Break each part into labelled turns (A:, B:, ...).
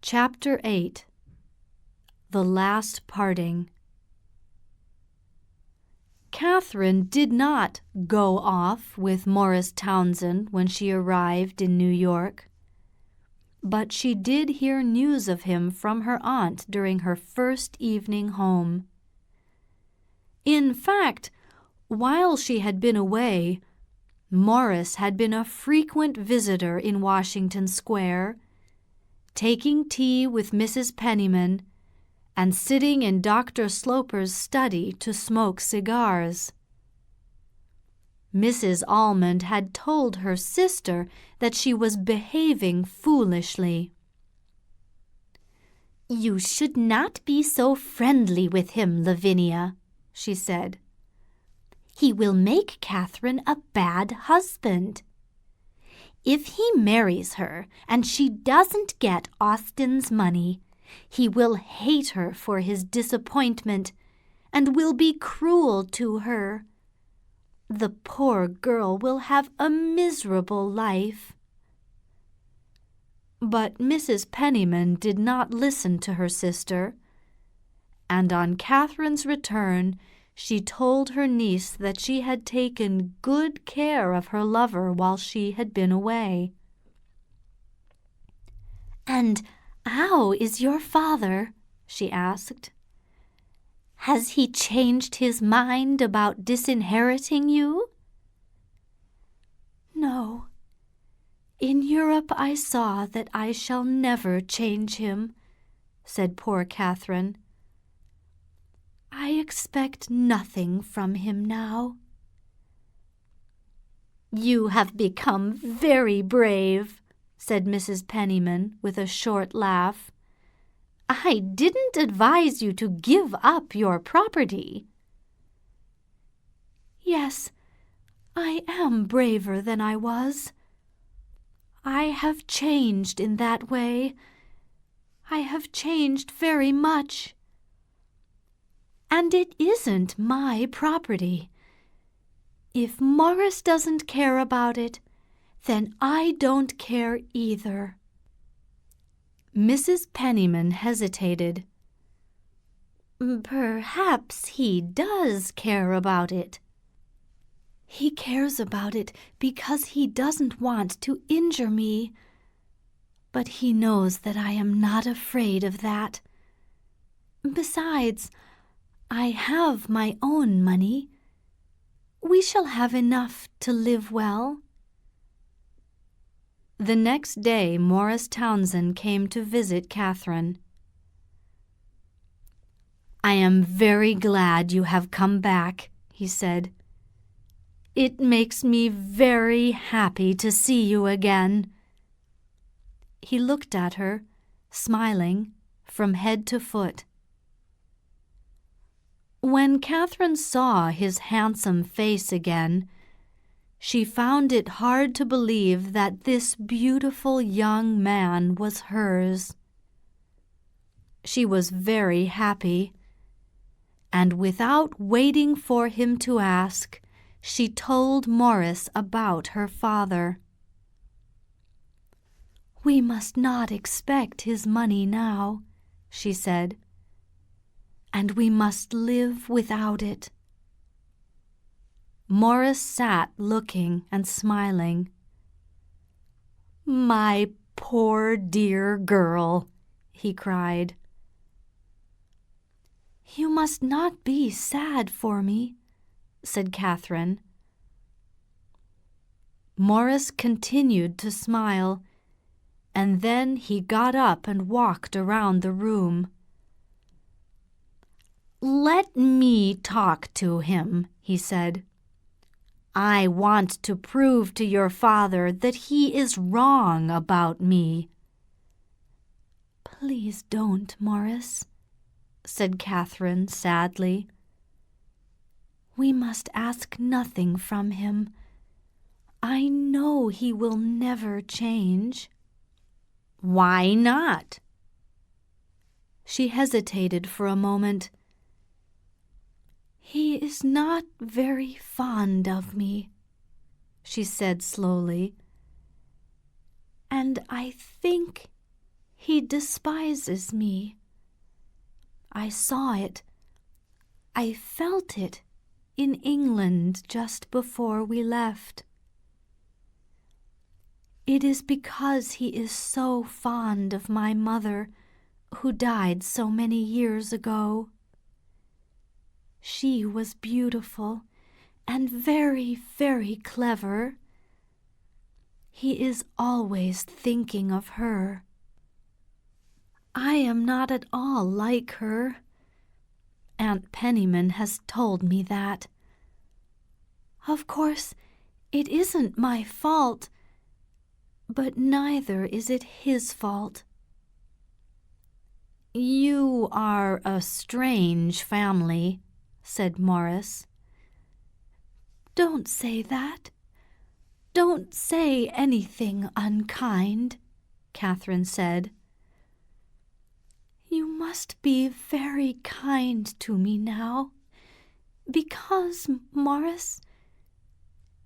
A: Chapter 8. The Last Parting. Catherine did not go off with Morris Townsend when she arrived in New York, but she did hear news of him from her aunt during her first evening home. In fact, while she had been away, Morris had been a frequent visitor in Washington Square, taking tea with Mrs. Penniman and sitting in Dr. Sloper's study to smoke cigars. Mrs. Almond had told her sister that she was behaving foolishly. "You should not be so friendly with him, Lavinia," she said. "He will make Catherine a bad husband. If he marries her and she doesn't get Austin's money, he will hate her for his disappointment and will be cruel to her. The poor girl will have a miserable life." But Mrs. Penniman did not listen to her sister, and on Catherine's return she told her niece that she had taken good care of her lover while she had been away. "And how is your father?" she asked. "Has he changed his mind about disinheriting you?" "No. In Europe I saw that I shall never change him," said poor Catherine. "I expect nothing from him now." "You have become very brave," said Mrs. Penniman with a short laugh. "I didn't advise you to give up your property." "Yes, I am braver than I was. I have changed in that way. I have changed very much. And it isn't my property. If Morris doesn't care about it, then I don't care either." Mrs. Penniman hesitated. "Perhaps he does care about it." "He cares about it because he doesn't want to injure me. But he knows that I am not afraid of that. Besides, I have my own money. We shall have enough to live well." The next day Morris Townsend came to visit Catherine. "I am very glad you have come back," he said. "It makes me very happy to see you again." He looked at her, smiling, from head to foot. When Catherine saw his handsome face again, she found it hard to believe that this beautiful young man was hers. She was very happy, and without waiting for him to ask, she told Morris about her father. "We must not expect his money now," she said, "and we must live without it." Morris sat looking and smiling. "My poor dear girl," he cried. "You must not be sad for me," said Catherine. Morris continued to smile, and then he got up and walked around the room. "Let me talk to him," he said. "I want to prove to your father that he is wrong about me." "Please don't, Morris," said Catherine sadly. "We must ask nothing from him. I know he will never change." "Why not?" She hesitated for a moment. "He is not very fond of me," she said slowly, "and I think He despises me. I saw it. I felt it in England just before we left. It is because he is so fond of my mother, who died so many years ago. She was beautiful and very, very clever. He is always thinking of her. I am not at all like her. Aunt Penniman has told me that. Of course, it isn't my fault, but neither is it his fault. You are a strange family, said Morris. Don't say that. Don't say anything unkind, Catherine said. You must be very kind to me now, because, Morris—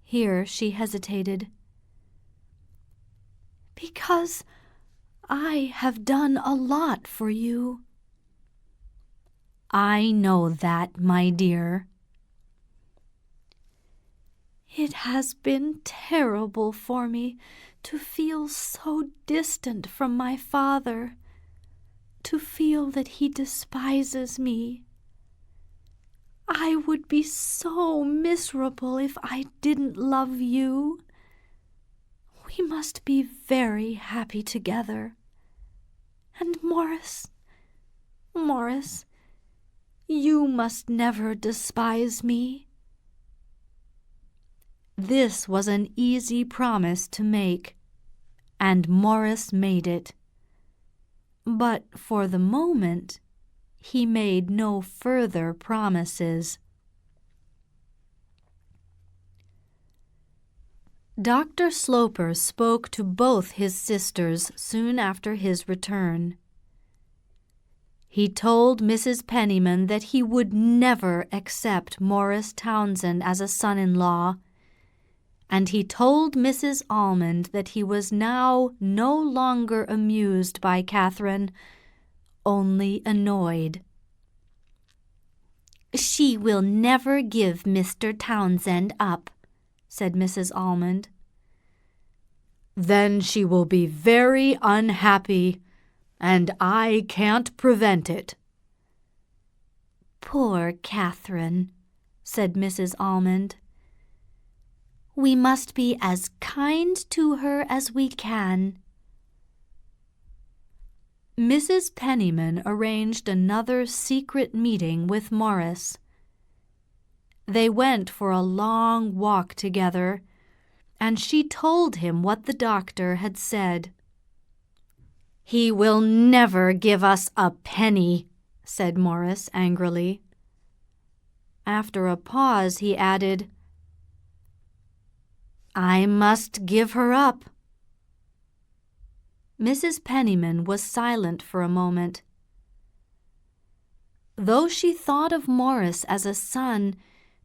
A: Here she hesitated. Because I have done a lot for you. I know that, my dear. It has been terrible for me to feel so distant from my father, to feel that he despises me. I would be so miserable if I didn't love you. We must be very happy together. And Morris, you must never despise me. This was an easy promise to make, and Morris made it. But for the moment, he made no further promises. Dr. Sloper spoke to both his sisters soon after his return. He told Mrs. Penniman that he would never accept Morris Townsend as a son-in-law, and he told Mrs. Almond that he was now no longer amused by Catherine, only annoyed. She will never give Mr. Townsend up, said Mrs. Almond. Then she will be very unhappy, and I can't prevent it. Poor Catherine, said Mrs. Almond. We must be as kind to her as we can. Mrs. Penniman arranged another secret meeting with Morris. They went for a long walk together, and she told him what the doctor had said. He will never give us a penny, said Morris angrily. After a pause, he added, I must give her up. Mrs. Penniman was silent for a moment. Though she thought of Morris as a son,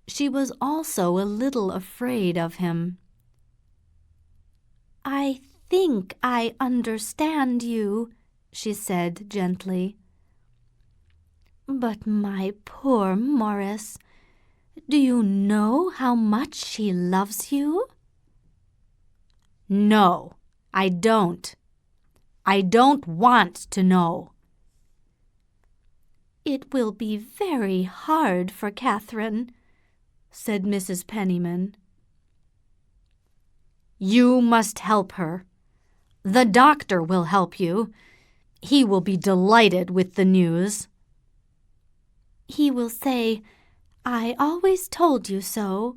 A: she was also a little afraid of him. I think I understand you, she said gently. But my poor Morris, do you know how much she loves you? No, I don't. I don't want to know. It will be very hard for Catherine, said Mrs. Penniman. You must help her. The doctor will help you. He will be delighted with the news. He will say, I always told you so.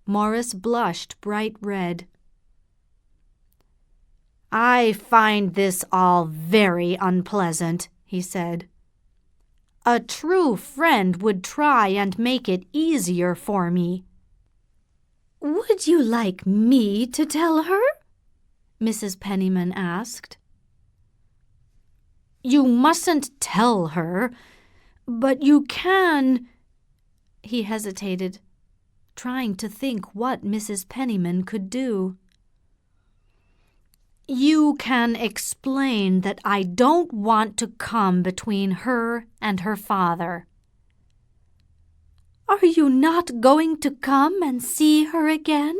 A: Morris blushed bright red. I find this all very unpleasant, he said. A true friend would try and make it easier for me. Would you like me to tell her? Mrs. Penniman asked. You mustn't tell her, but you can— He hesitated, trying to think what Mrs. Penniman could do. You can explain that I don't want to come between her and her father." "Are you not going to come and see her again?"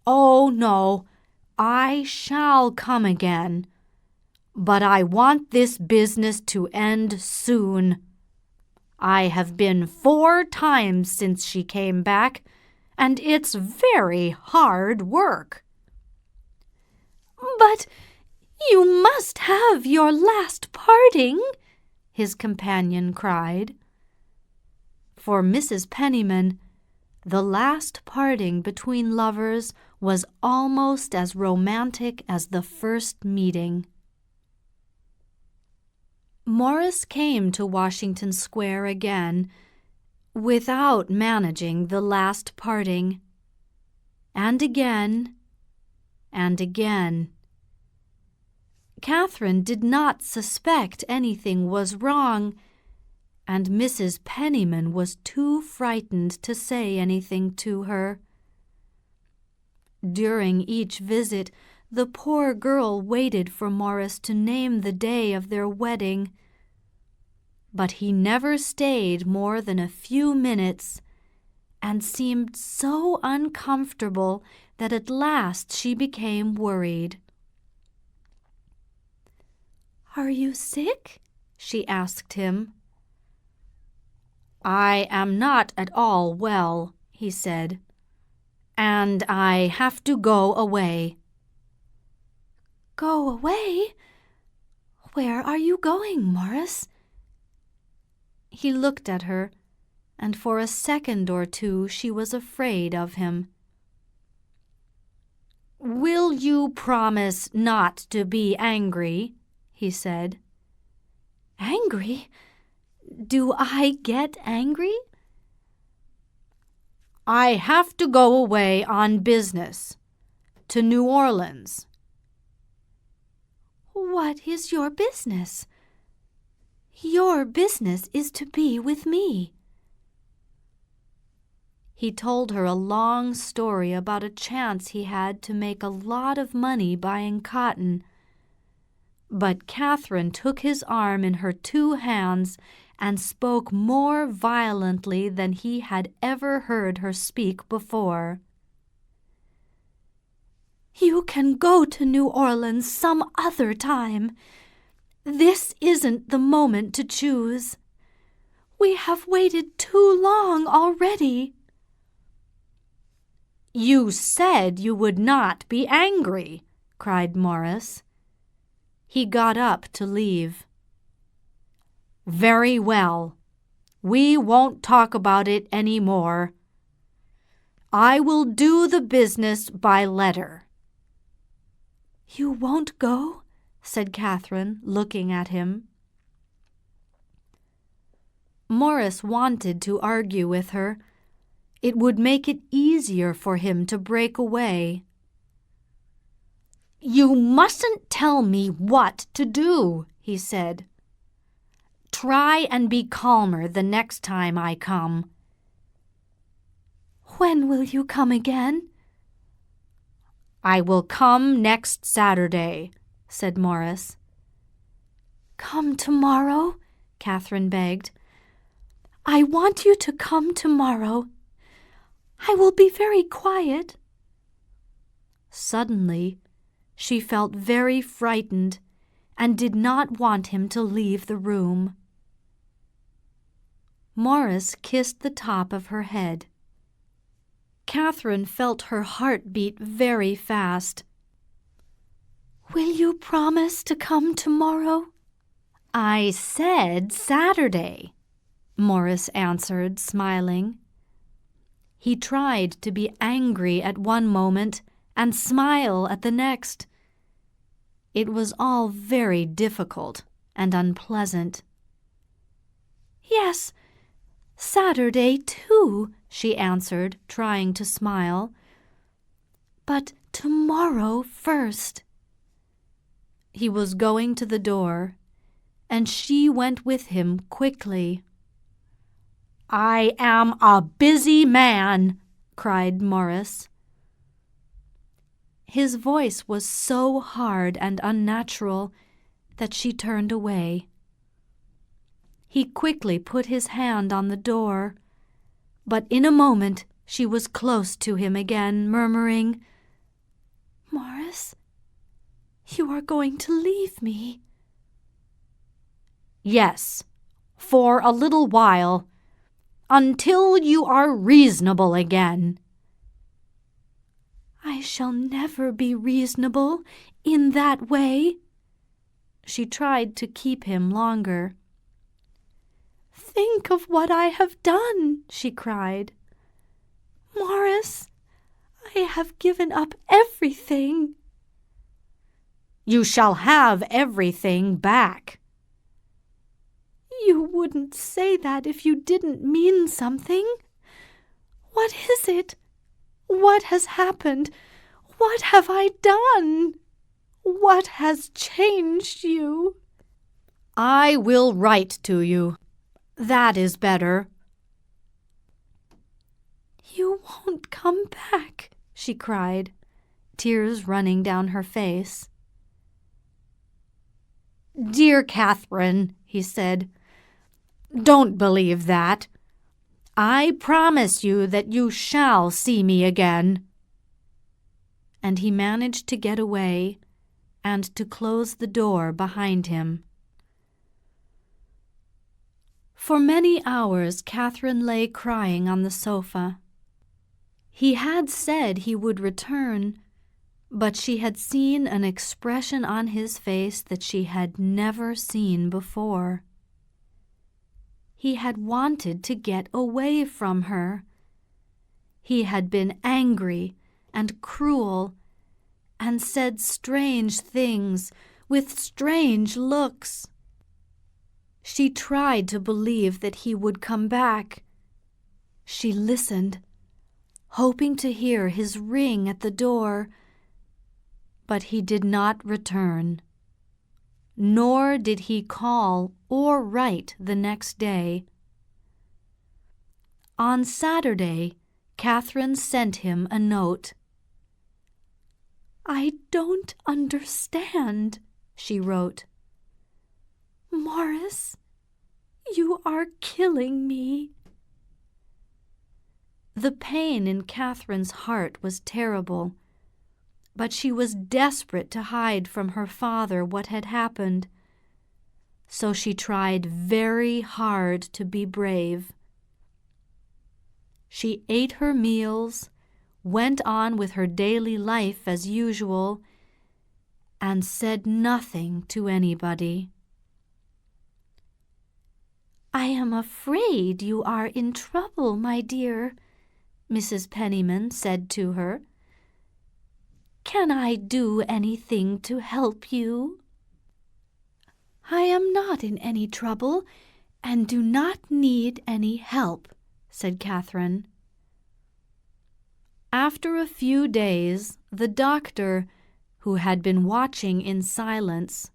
A: "Oh, no, I shall come again. But I want this business to end soon. I have been 4 times since she came back, and it's very hard work." "But you must have your last parting," his companion cried. For Mrs. Penniman, the last parting between lovers was almost as romantic as the first meeting. Morris came to Washington Square again without managing the last parting. And again, and again. Catherine did not suspect anything was wrong, and Mrs. Penniman was too frightened to say anything to her. During each visit, the poor girl waited for Morris to name the day of their wedding. But he never stayed more than a few minutes, and seemed so uncomfortable that at last she became worried. "Are you sick?" she asked him. "I am not at all well," he said, "and I have to go away." "Go away? Where are you going, Morris?" He looked at her, and for a second or two she was afraid of him. "Will you promise not to be angry?" he said. "Angry? Do I get angry?" "I have to go away on business, to New Orleans." "What is your business?" "Your business is to be with me." He told her a long story about a chance he had to make a lot of money buying cotton. But Catherine took his arm in her 2 hands and spoke more violently than he had ever heard her speak before. "You can go to New Orleans some other time. This isn't the moment to choose. We have waited too long already." "You said you would not be angry," cried Morris. He got up to leave. "Very well. We won't talk about it any more. I will do the business by letter." "You won't go?" said Catherine, looking at him. Morris wanted to argue with her. It would make it easier for him to break away. "You mustn't tell me what to do," he said. "Try and be calmer the next time I come." "When will you come again?" "I will come next Saturday," said Morris. "Come tomorrow," Catherine begged. "I want you to come tomorrow. I will be very quiet." Suddenly, she felt very frightened and did not want him to leave the room. Morris kissed the top of her head. Catherine felt her heart beat very fast. "Will you promise to come tomorrow?" "I said Saturday," Morris answered, smiling. He tried to be angry at one moment and smile at the next. It was all very difficult and unpleasant. "Yes, Saturday too," she answered, trying to smile. "But tomorrow first." He was going to the door, and she went with him quickly. "I am a busy man," cried Morris. His voice was so hard and unnatural that she turned away. He quickly put his hand on the door, but in a moment she was close to him again, murmuring, "Morris, you are going to leave me."
B: "Yes, for a little while, until you are reasonable again."
A: "I shall never be reasonable in that way." She tried to keep him longer. "Think of what I have done," she cried. "Morris, I have given up everything."
B: "You shall have everything back."
A: "You wouldn't say that if you didn't mean something. What is it? What has happened? What have I done? What has changed you?"
B: "I will write to you. That is better."
A: "You won't come back," she cried, tears running down her face.
B: "Dear Catherine," he said, "don't believe that. I promise you that you shall see me again."
A: And he managed to get away and to close the door behind him. For many hours Catherine lay crying on the sofa. He had said he would return, but she had seen an expression on his face that she had never seen before. He had wanted to get away from her. He had been angry and cruel, and said strange things with strange looks. She tried to believe that he would come back. She listened, hoping to hear his ring at the door, but he did not return, nor did he call or write the next day. On Saturday, Catherine sent him a note. "I don't understand," she wrote. "Morris, you are killing me." The pain in Catherine's heart was terrible, but she was desperate to hide from her father what had happened. So she tried very hard to be brave. She ate her meals, went on with her daily life as usual, and said nothing to anybody. "I am afraid you are in trouble, my dear," Mrs. Penniman said to her. "Can I do anything to help you?" "I am not in any trouble and do not need any help," said Catherine. After a few days, the doctor, who had been watching in silence,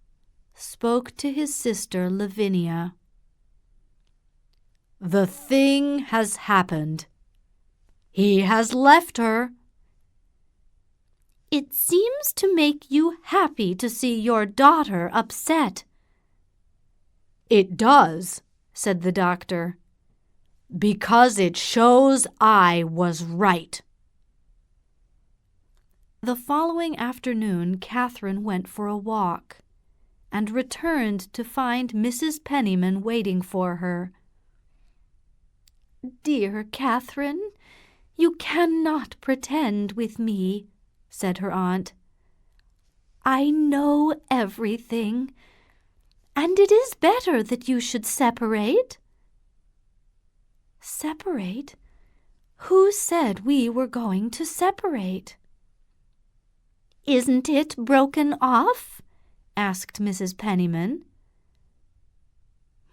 A: spoke to his sister Lavinia.
B: "The thing has happened. He has left her."
A: "It seems to make you happy to see your daughter upset."
B: "It does," said the doctor, "because it shows I was right."
A: The following afternoon Catherine went for a walk, and returned to find Mrs. Penniman waiting for her. "Dear Catherine, you cannot pretend with me," said her aunt. "I know everything, and it is better that you should separate." "Separate? Who said we were going to separate?" "Isn't it broken off?" asked Mrs. Penniman.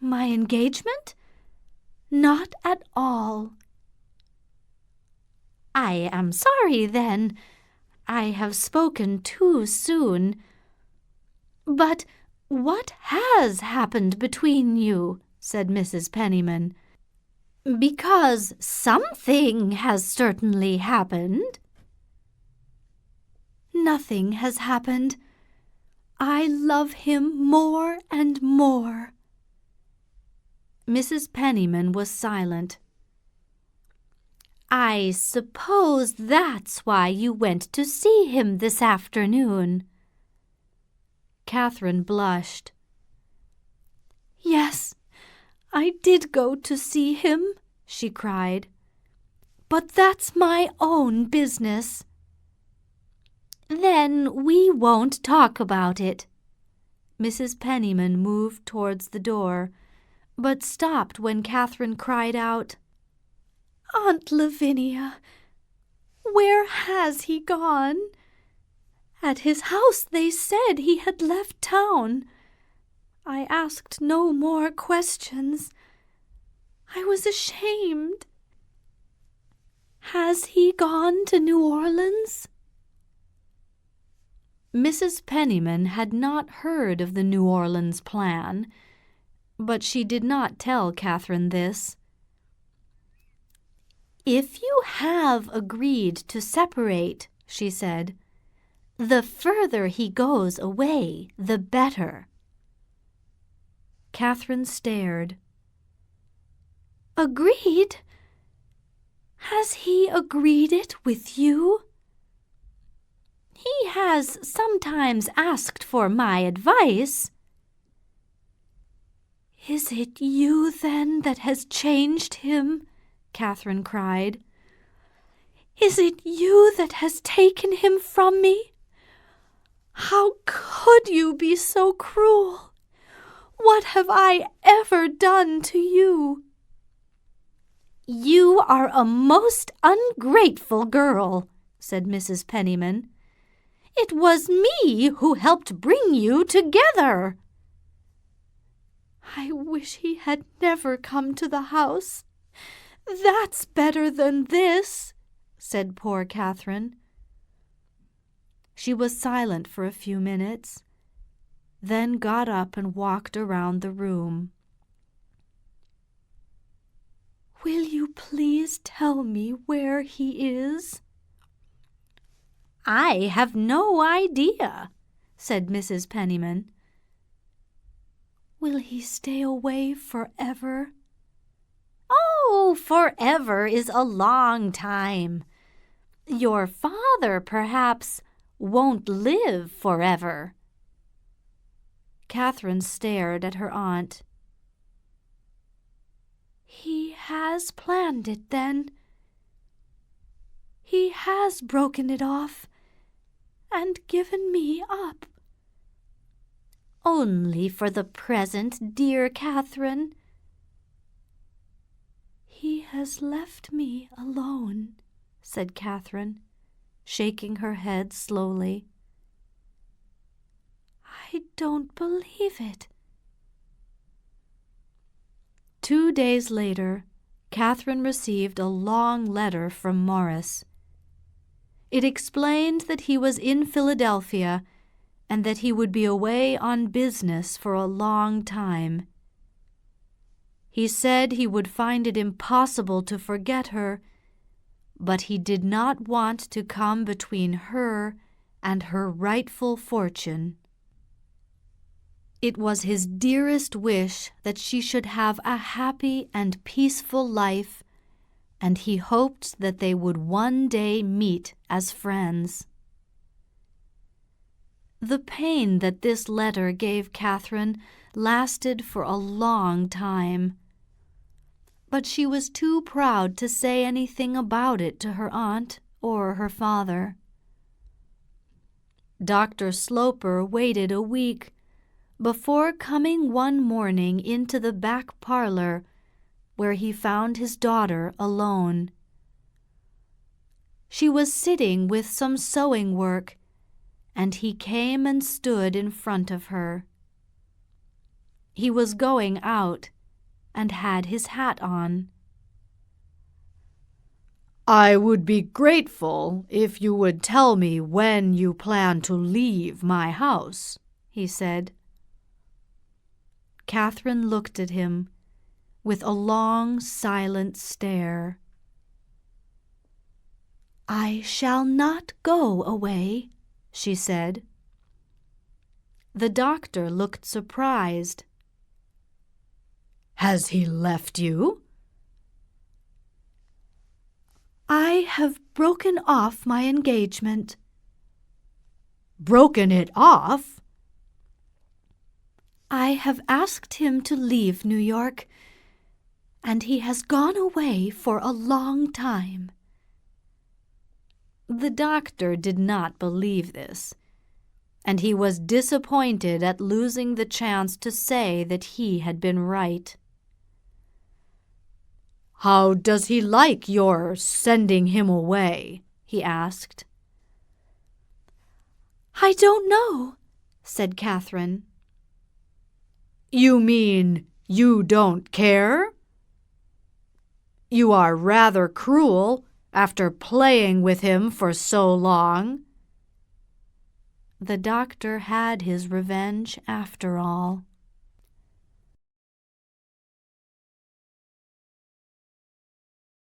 A: "My engagement? Not at all." "I am sorry, then. I have spoken too soon. But what has happened between you?" said Mrs. Penniman. "Because something has certainly happened." Nothing has happened. I love him more and more." Mrs. Penniman was silent. "I suppose that's why you went to see him this afternoon." Catherine blushed. "Yes, I did go to see him," she cried. "But that's my own business." "Then we won't talk about it." Mrs. Penniman moved towards the door, but stopped when Catherine cried out, "Aunt Lavinia, where has he gone? At his house they said he had left town. I asked no more questions. I was ashamed. Has he gone to New Orleans?" Mrs. Penniman had not heard of the New Orleans plan, but she did not tell Catherine this. "If you have agreed to separate," she said, "the further he goes away, the better." Catherine stared. "Agreed? Has he agreed it with you?" "He has sometimes asked for my advice." "Is it you, then, that has changed him?" Catherine cried. "Is it you that has taken him from me? How could you be so cruel? What have I ever done to you?" "You are a most ungrateful girl," said Mrs. Penniman. "It was me who helped bring you together." "I wish he had never come to the house. That's better than this," said poor Catherine. She was silent for a few minutes, then got up and walked around the room. "Will you please tell me where he is?" "I have no idea," said Mrs. Penniman. "Will he stay away forever?" "Oh, forever is a long time. Your father, perhaps, won't live forever." Catherine stared at her aunt. "He has planned it, then? He has broken it off and given me up?" "Only for the present, dear Catherine." "He has left me alone," said Catherine, shaking her head slowly. "I don't believe it." 2 days later, Catherine received a long letter from Morris. It explained that he was in Philadelphia and that he would be away on business for a long time. He said he would find it impossible to forget her, but he did not want to come between her and her rightful fortune. It was his dearest wish that she should have a happy and peaceful life, and he hoped that they would one day meet as friends. The pain that this letter gave Catherine lasted for a long time, but she was too proud to say anything about it to her aunt or her father. Dr. Sloper waited a week before coming one morning into the back parlor, where he found his daughter alone. She was sitting with some sewing work, and he came and stood in front of her. He was going out and had his hat on. "I would be grateful if you would tell me when you plan to leave my house," he said. Catherine looked at him with a long, silent stare. "I shall not go away," she said. The doctor looked surprised.
B: Has he left you?
A: I have broken off my engagement.
B: Broken it off?
A: I have asked him to leave New York, and he has gone away for a long time. The doctor did not believe this, and he was disappointed at losing the chance to say that he had been right.
B: How does he like your sending him away? He asked.
A: I don't know, said Catherine.
B: You mean you don't care? You are rather cruel after playing with him for so long.
A: The doctor had his revenge after all.